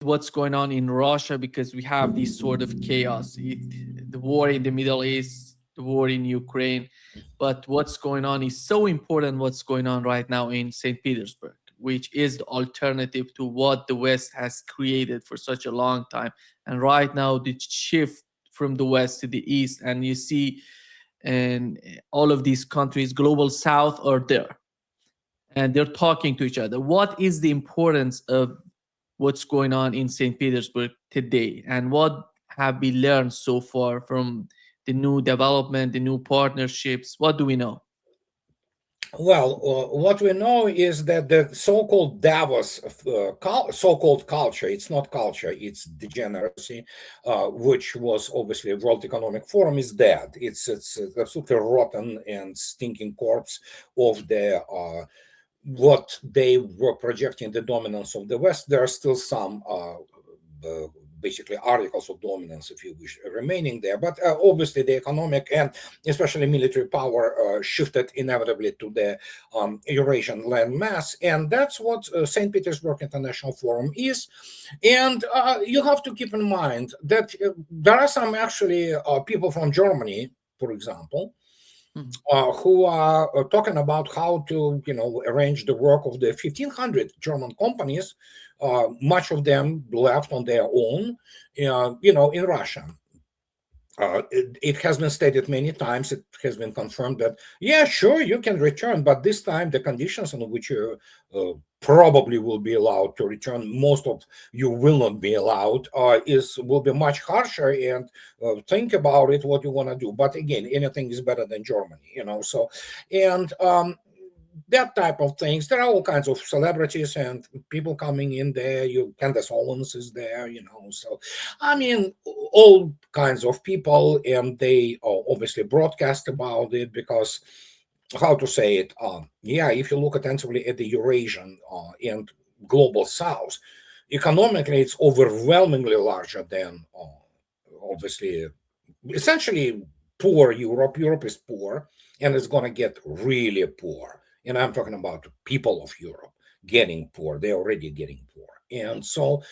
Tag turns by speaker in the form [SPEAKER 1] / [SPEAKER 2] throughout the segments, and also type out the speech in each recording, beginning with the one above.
[SPEAKER 1] what's going on in Russia, because we have this sort of chaos, the war in the Middle East, the war in Ukraine. But what's going on is so important. What's going on right now in St. Petersburg, which is the alternative to what the West has created for such a long time. And right now, the shift from the West to the East, and you see, and all of these countries, global South, are there, and they're talking to each other. What is the importance of what's going on in St. Petersburg today, and what have we learned so far from the new development, the new partnerships? What do we know?
[SPEAKER 2] Well, what we know is that the so-called Davos, so-called culture, it's not culture, it's degeneracy, which was obviously a World Economic Forum, is dead. It's absolutely rotten and stinking corpse of the what they were projecting, the dominance of the West. There are still some basically articles of dominance, if you wish, remaining there. But obviously, the economic and especially military power shifted inevitably to the Eurasian landmass. And that's what St. Petersburg International Forum is. And you have to keep in mind that there are some actually people from Germany, for example, who are talking about how to, arrange the work of the 1,500 German companies, much of them left on their own, in Russia. It has been stated many times, it has been confirmed that, yeah, sure, you can return, but this time the conditions on which you probably will be allowed to return, most of you will not be allowed, will be much harsher, and think about it, what you want to do. But again, anything is better than Germany, so, and that type of things. There are all kinds of celebrities and people coming in there. Candace Owens is there, So, I mean, all kinds of people, and they obviously broadcast about it because, how to say it? Yeah, if you look attentively at the Eurasian and global South, economically, it's overwhelmingly larger than obviously, essentially, poor Europe. Europe is poor, and it's going to get really poor. And I'm talking about people of Europe getting poor. They're already getting poor. And so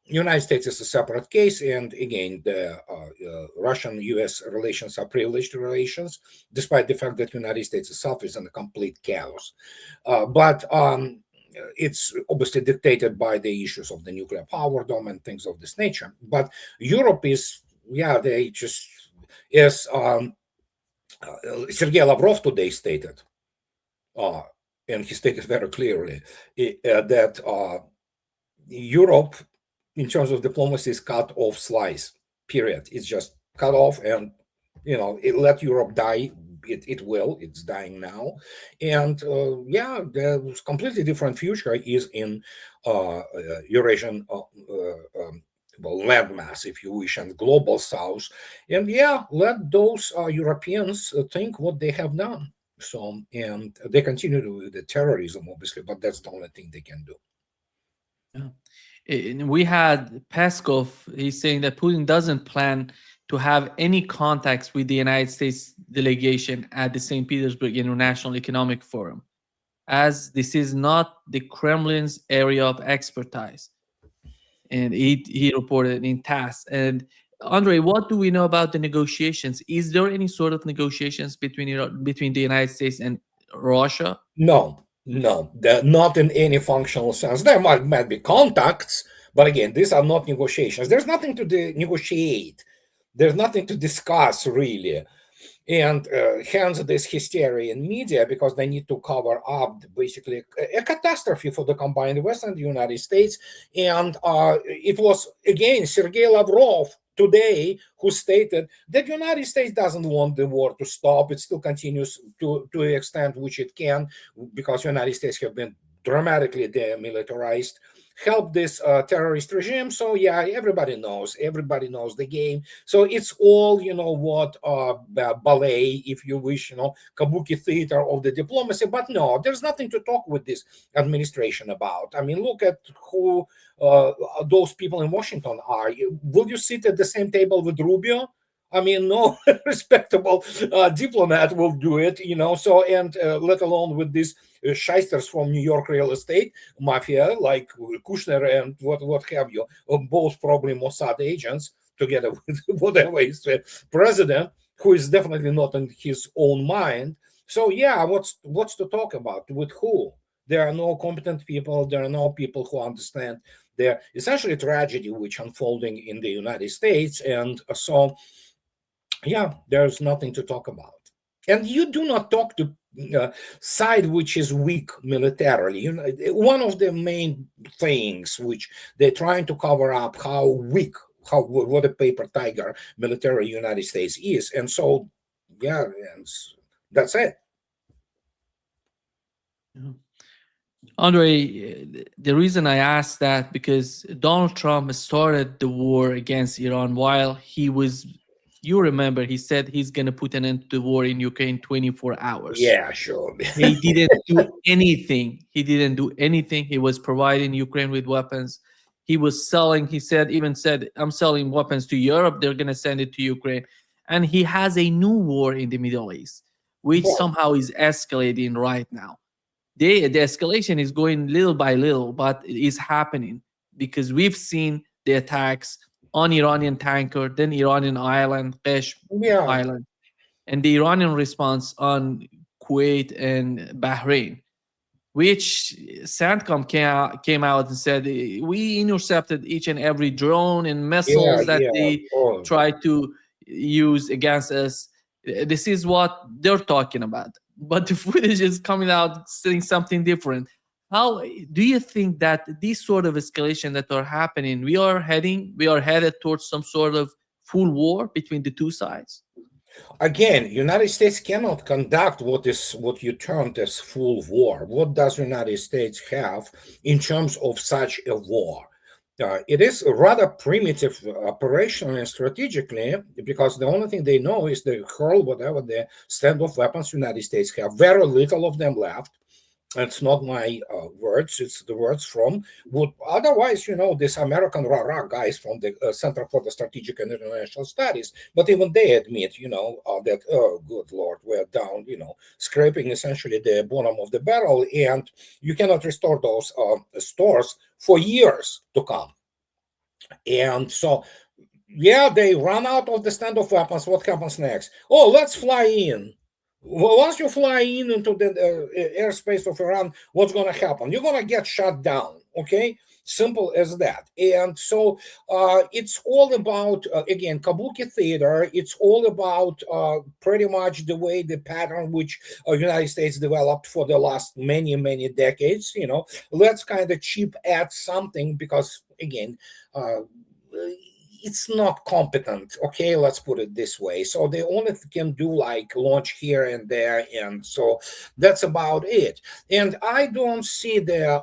[SPEAKER 2] United States is a separate case. And again, the Russian-US relations are privileged relations, despite the fact that the United States itself is in a complete chaos. But it's obviously dictated by the issues of the nuclear power dome and things of this nature. But Europe is, yeah, they just, as Sergei Lavrov today stated, and he stated very clearly that Europe, in terms of diplomacy, is cut off slice. Period. It's just cut off, and let Europe die. It will. It's dying now, and yeah, the completely different future is in Eurasian. Landmass, if you wish, and global South, and yeah, let those Europeans think what they have done. So, and they continue to do the terrorism, obviously, but that's the only thing they can do.
[SPEAKER 1] Yeah. And we had Peskov. He's saying that Putin doesn't plan to have any contacts with the United States delegation at the St. Petersburg International Economic Forum, as this is not the Kremlin's area of expertise. And he reported in TASS. And Andrei, what do we know about the negotiations? Is there any sort of negotiations between the United States and Russia?
[SPEAKER 2] No, no, not in any functional sense. There might be contacts, but again, these are not negotiations. There's nothing to negotiate. There's nothing to discuss, really. And hence this hysteria in media, because they need to cover up basically a catastrophe for the combined West and the United States. And it was, again, Sergei Lavrov today who stated that the United States doesn't want the war to stop. It still continues to the extent which it can, because the United States have been dramatically demilitarized, help this terrorist regime. So yeah, everybody knows the game. So it's all, what ballet, if you wish, kabuki theater of the diplomacy. But no, there's nothing to talk with this administration about. I mean, look at who those people in Washington are. Will you sit at the same table with Rubio? I mean, no respectable diplomat will do it, So, and let alone with these shysters from New York real estate mafia like Kushner and what have you, both probably Mossad agents, together with whatever is the president, who is definitely not in his own mind. So, yeah, what's to talk about? With who? There are no competent people. There are no people who understand the essentially tragedy which unfolding in the United States, and so yeah, there's nothing to talk about. And you do not talk to side which is weak militarily. One of the main things which they're trying to cover up how weak, what a paper tiger military United States is, and so yeah, and that's it.
[SPEAKER 1] Yeah. Andre, the reason I asked that because Donald Trump started the war against Iran while he was, you remember, he said he's going to put an end to the war in Ukraine 24 hours.
[SPEAKER 2] Yeah, sure.
[SPEAKER 1] He didn't do anything. He didn't do anything. He was providing Ukraine with weapons. He was selling, he said, even said, I'm selling weapons to Europe. They're going to send it to Ukraine. And he has a new war in the Middle East, which
[SPEAKER 2] Well,
[SPEAKER 1] somehow is escalating right now. The escalation is going little by little, but it is happening because we've seen the attacks on Iranian tanker, then Iranian island, Kesh
[SPEAKER 2] yeah,
[SPEAKER 1] island, and the Iranian response on Kuwait and Bahrain, which came out and said we intercepted each and every drone and
[SPEAKER 2] yeah,
[SPEAKER 1] missiles that
[SPEAKER 2] yeah.
[SPEAKER 1] they
[SPEAKER 2] Oh,
[SPEAKER 1] tried to use against us. This is what they're talking about. But the footage is coming out saying something different. How do you think that these sort of escalation that are happening, we are headed towards some sort of full war between the two sides?
[SPEAKER 2] again, United States cannot conduct what you termed as full war. What does United States have in terms of such a war? It is rather primitive operationally and strategically, because the only thing they know is they hurl whatever the standoff weapons United States have. Very little of them left. It's not my words, it's the words from what otherwise, this American rah-rah guys from the Center for the Strategic and International Studies, but even they admit, that, oh, good Lord, we're down, scraping essentially the bottom of the barrel, and you cannot restore those stores for years to come. And so, yeah, they run out of the standoff weapons. What happens next? Oh, let's fly in. Well, once you fly in into the airspace of Iran, what's going to happen? You're going to get shut down. Okay, simple as that. And so it's all about again kabuki theater. It's all about pretty much the way the pattern which United States developed for the last many decades. Let's kind of chip at something because again. It's not competent, okay, let's put it this way. So they only can do like launch here and there, and so that's about it. And I don't see the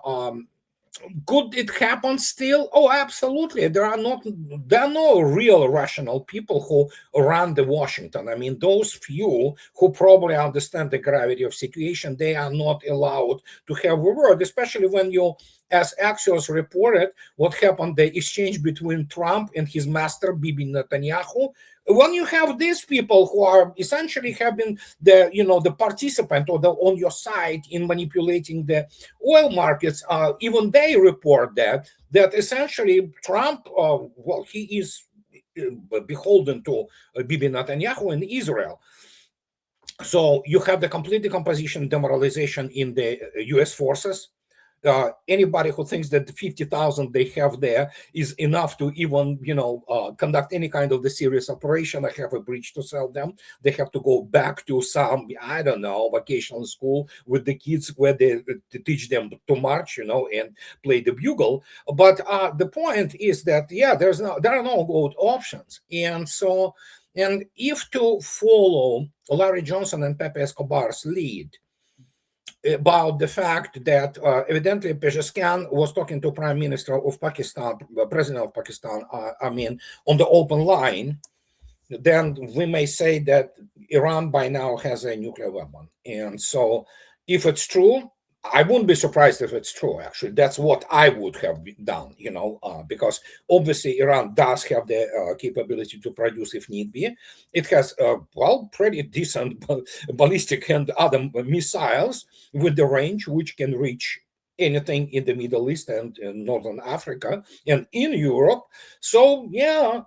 [SPEAKER 2] could it happen still? Oh, absolutely. There are no real rational people who run the Washington. I mean, those few who probably understand the gravity of situation, they are not allowed to have a word, especially when you, as Axios reported, what happened, the exchange between Trump and his master, Bibi Netanyahu. When you have these people who are essentially have been the participant or the on your side in manipulating the oil markets, even they report that essentially Trump, he is beholden to Bibi Netanyahu in Israel. So you have the complete decomposition, demoralization in the U.S. forces. Anybody who thinks that the 50,000 they have there is enough to even, conduct any kind of the serious operation, I have a bridge to sell them. They have to go back to some, I don't know, vacational school with the kids where they teach them to march, and play the bugle. But the point is that, there are no good options. And so, and if to follow Larry Johnson and Pepe Escobar's lead, about the fact that evidently Pezeshkian was talking to Prime Minister of Pakistan, President of Pakistan, on the open line, then we may say that Iran by now has a nuclear weapon. And so if it's true, I wouldn't be surprised if it's true. Actually, that's what I would have done. Because obviously Iran does have the capability to produce if need be. It has pretty decent ballistic and other missiles with the range which can reach anything in the Middle East and in Northern Africa and in Europe. So yeah,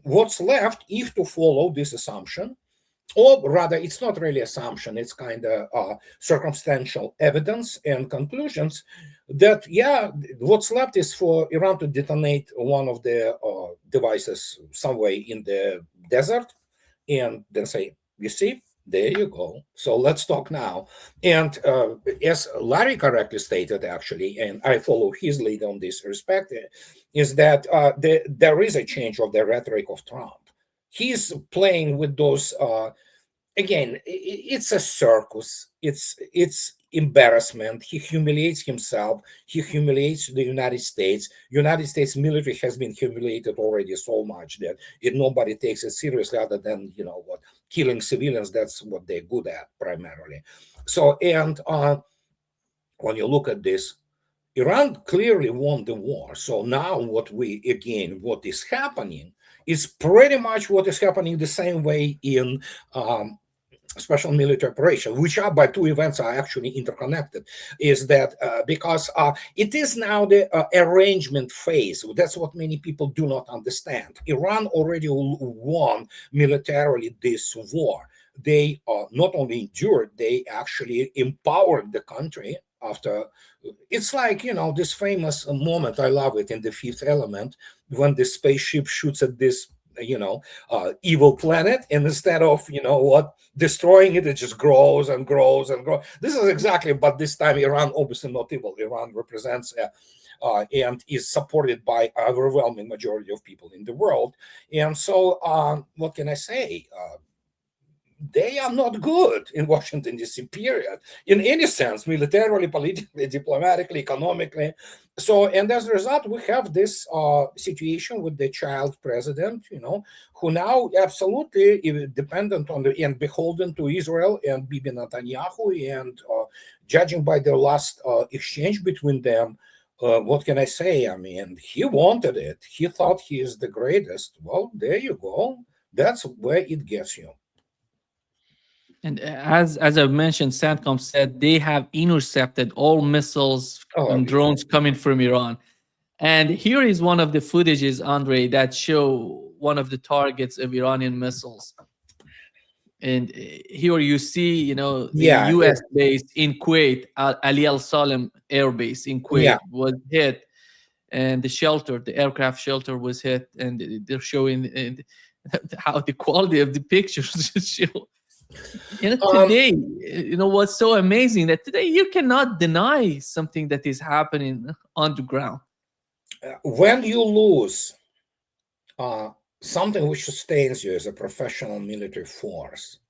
[SPEAKER 2] what's left if to follow this assumption, or rather it's not really assumption, it's kind of circumstantial evidence and conclusions, that yeah, what's left is for Iran to detonate one of the devices somewhere in the desert and then say, you see, there you go. So let's talk now. And as Larry correctly stated, actually, and I follow his lead on this respect, is that there is a change of the rhetoric of Trump. He's playing with those again, it's a circus. It's embarrassment. He humiliates himself. He humiliates the United States military has been humiliated already so much that nobody takes it seriously, other than what, killing civilians. That's what they're good at primarily. So, and when you look at this, Iran clearly won the war. So now what is happening is pretty much what is happening the same way in special military operation, which are by two events are actually interconnected, is that because it is now the arrangement phase. That's what many people do not understand. Iran already won militarily this war. They not only endured, they actually empowered the country after. It's like, this famous moment, I love it, in The Fifth Element, when the spaceship shoots at this evil planet, and instead of destroying it, it just grows and grows and grows. This is exactly, but this time Iran obviously not evil. Iran represents and is supported by an overwhelming majority of people in the world. And so what can I say? They are not good in Washington, D.C., period, in any sense, militarily, politically, diplomatically, economically. So, and as a result, we have this situation with the child president, who now absolutely is dependent on and beholden to Israel and Bibi Netanyahu. And judging by the last exchange between them, what can I say? I mean, he wanted it. He thought he is the greatest. Well, there you go. That's where it gets you.
[SPEAKER 1] And as I mentioned, CENTCOM said they have intercepted all missiles and drones coming from Iran. And here is one of the footages, Andrei, that show one of the targets of Iranian missiles. And here you see, the U.S. base in Kuwait, Ali Al Salem Air Base in Kuwait was hit, and the aircraft shelter was hit, and they're showing how the quality of the pictures show. Today, what's so amazing that today you cannot deny something that is happening on the ground.
[SPEAKER 2] When you lose something which sustains you as a professional military force,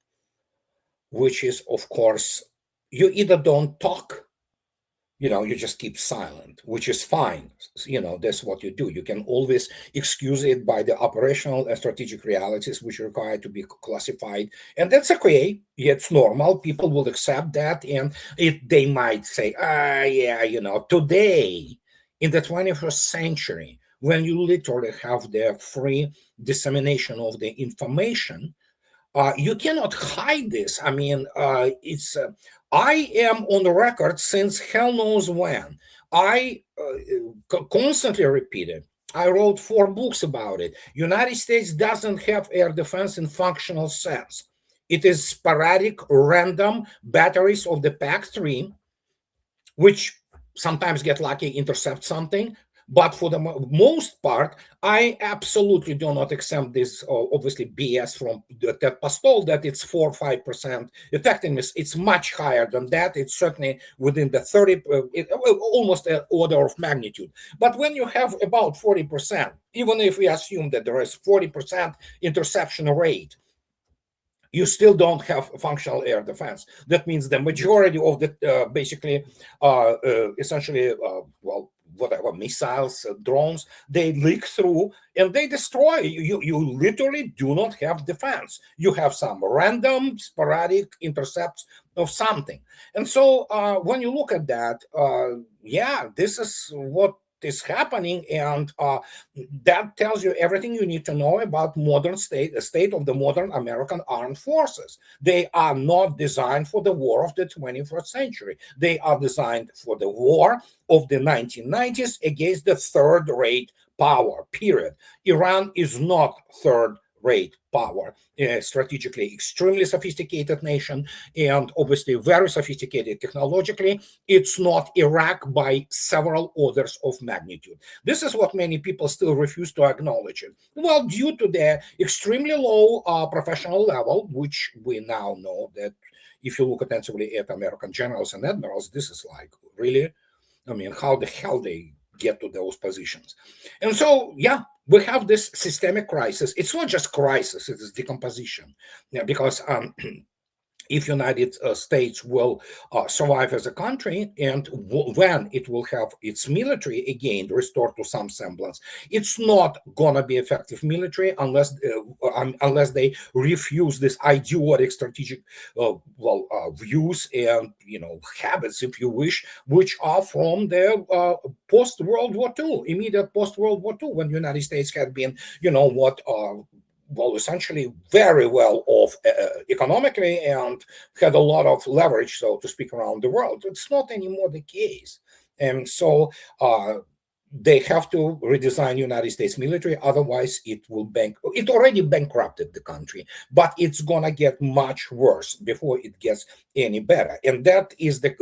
[SPEAKER 2] which is, of course, you either don't talk, you just keep silent, which is fine. That's what you do. You can always excuse it by the operational and strategic realities which require to be classified. And that's okay. It's normal. People will accept that. And they might say, today, in the 21st century, when you literally have the free dissemination of the information, you cannot hide this. I mean, I am on the record since hell knows when. I constantly repeat it. I wrote 4 books about it. United States doesn't have air defense in functional sense. It is sporadic, random batteries of the PAC-3, which sometimes get lucky, intercept something. But for the most part, I absolutely do not accept this, obviously, BS from Ted Pastol that it's 4 or 5% effectiveness. It's much higher than that. It's certainly within the 30, almost an order of magnitude. But when you have about 40%, even if we assume that there is 40% interception rate, you still don't have functional air defense. That means the majority of the essentially, whatever missiles, drones, they leak through and they destroy. You literally do not have defense. You have some random, sporadic intercepts of something. And so when you look at that, yeah, this is what is happening, and that tells you everything you need to know about the state of the modern American armed forces. They are not designed for the war of the 21st century. They are designed for the war of the 1990s against the third-rate power, period. Iran is not third-rate power, a strategically extremely sophisticated nation, and obviously very sophisticated technologically. It's not Iraq by several orders of magnitude. This is what many people still refuse to acknowledge. It. Well, due to the extremely low professional level, which we now know that if you look attentively at American generals and admirals, this is like, really? I mean, how the hell they get to those positions? And so, yeah, we have this systemic crisis. It's not just crisis, it is decomposition. Yeah, because if United States will survive as a country, and when it will have its military again restored to some semblance, it's not gonna be effective military unless they refuse this idiotic strategic views and habits, if you wish, which are from the post World War II, immediate post World War II, when the United States had been, essentially very well off economically and had a lot of leverage, so to speak, around the world. It's not anymore the case. And so they have to redesign United States military, otherwise it already bankrupted the country, but it's gonna get much worse before it gets any better. And that is the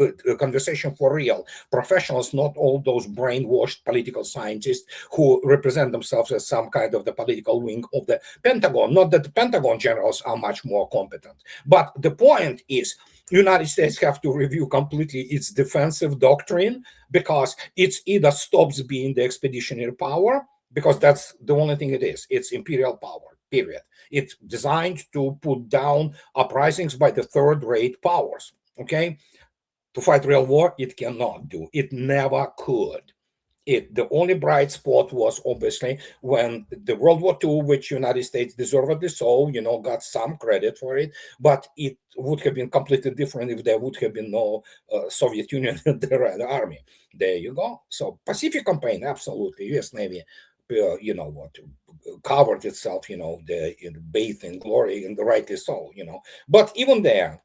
[SPEAKER 2] conversation for real professionals, not all those brainwashed political scientists who represent themselves as some kind of the political wing of the Pentagon. Not that the Pentagon generals are much more competent, but the point is United States have to review completely its defensive doctrine, because it's either stops being the expeditionary power, because that's the only thing it is. It's imperial power, period. It's designed to put down uprisings by the third-rate powers, okay? To fight real war, it cannot do. It never could. The only bright spot was obviously when the World War II, which United States deservedly so, got some credit for it, but it would have been completely different if there would have been no Soviet Union and the Red Army. There you go. So Pacific campaign, absolutely. U.S. Navy, covered itself, bathed in glory, and rightly so, But even there,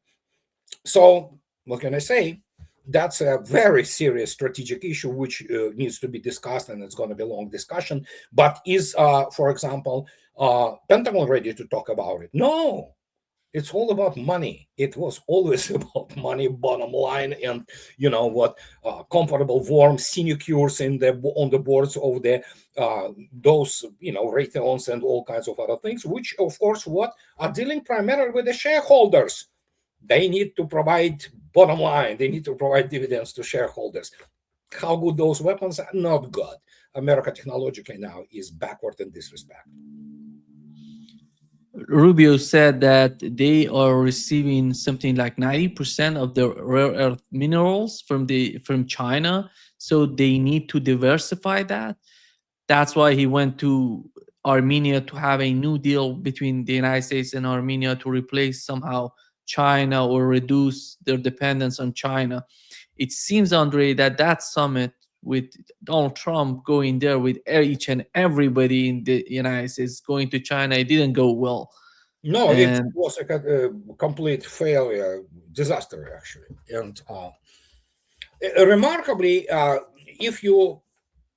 [SPEAKER 2] so what can I say? That's a very serious strategic issue which needs to be discussed, and it's going to be a long discussion. But is, for example, Pentagon ready to talk about it? No, it's all about money. It was always about money, bottom line, and comfortable, warm sinecures on the boards of the those retailers and all kinds of other things, which of course are dealing primarily with the shareholders. They need to provide bottom line. They need to provide dividends to shareholders. How good those weapons are? Not good. America technologically now is backward in this respect.
[SPEAKER 1] Rubio said that they are receiving something like 90% of the rare earth minerals from China, so they need to diversify that. That's why he went to Armenia to have a new deal between the United States and Armenia to replace somehow China or reduce their dependence on China. It seems, Andrei, that summit with Donald Trump going there with each and everybody in the United States going to China, it didn't go well.
[SPEAKER 2] No, it was a complete failure, disaster, actually. And remarkably, if you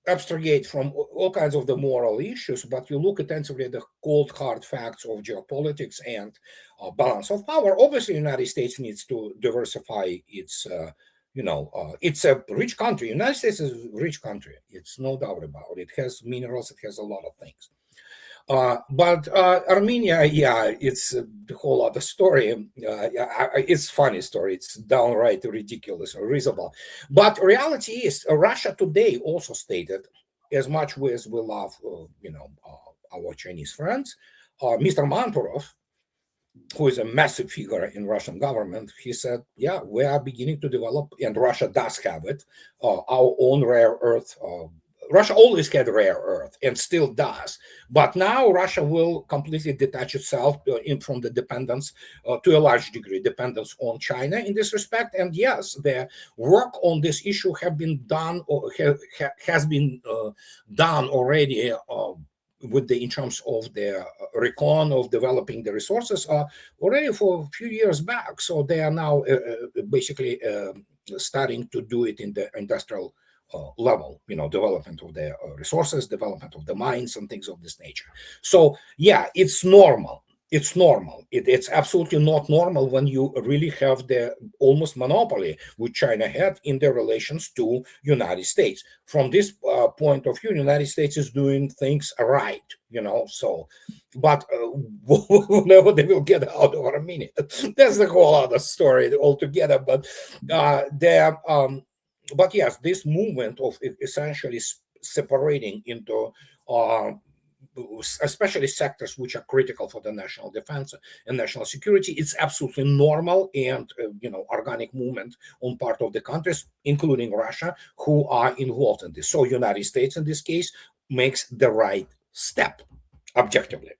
[SPEAKER 2] abstragate from all kinds of the moral issues, but you look attentively at the cold hard facts of geopolitics and balance of power, obviously the United States needs to diversify its it's a rich country. United States is a rich country. It's no doubt about it. It has minerals. It has a lot of things. But Armenia, yeah, it's a whole other story. It's a funny story. It's downright ridiculous or risible. But reality is, Russia today also stated, as much as we love, our Chinese friends, Mr. Manturov who is a massive figure in Russian government, he said, "Yeah, we are beginning to develop, and Russia does have it, our own rare earth." Russia always had rare earth and still does, but now Russia will completely detach itself from the dependence, to a large degree, dependence on China in this respect. And yes, the work on this issue have been done, or has been done already. With the in terms of the recon of developing the resources already for a few years back. So they are now basically starting to do it in the industrial level, development of the resources, development of the mines and things of this nature. So yeah, it's normal. It's normal. It's absolutely not normal when you really have the almost monopoly which China had in their relations to United States. From this point of view, United States is doing things right, So, but whenever they will get out of Armenia, that's the whole other story altogether. But but yes, this movement of essentially separating into especially sectors which are critical for the national defense and national security, it's absolutely normal and organic movement on part of the countries, including Russia, who are involved in this. So United States in this case makes the right step objectively.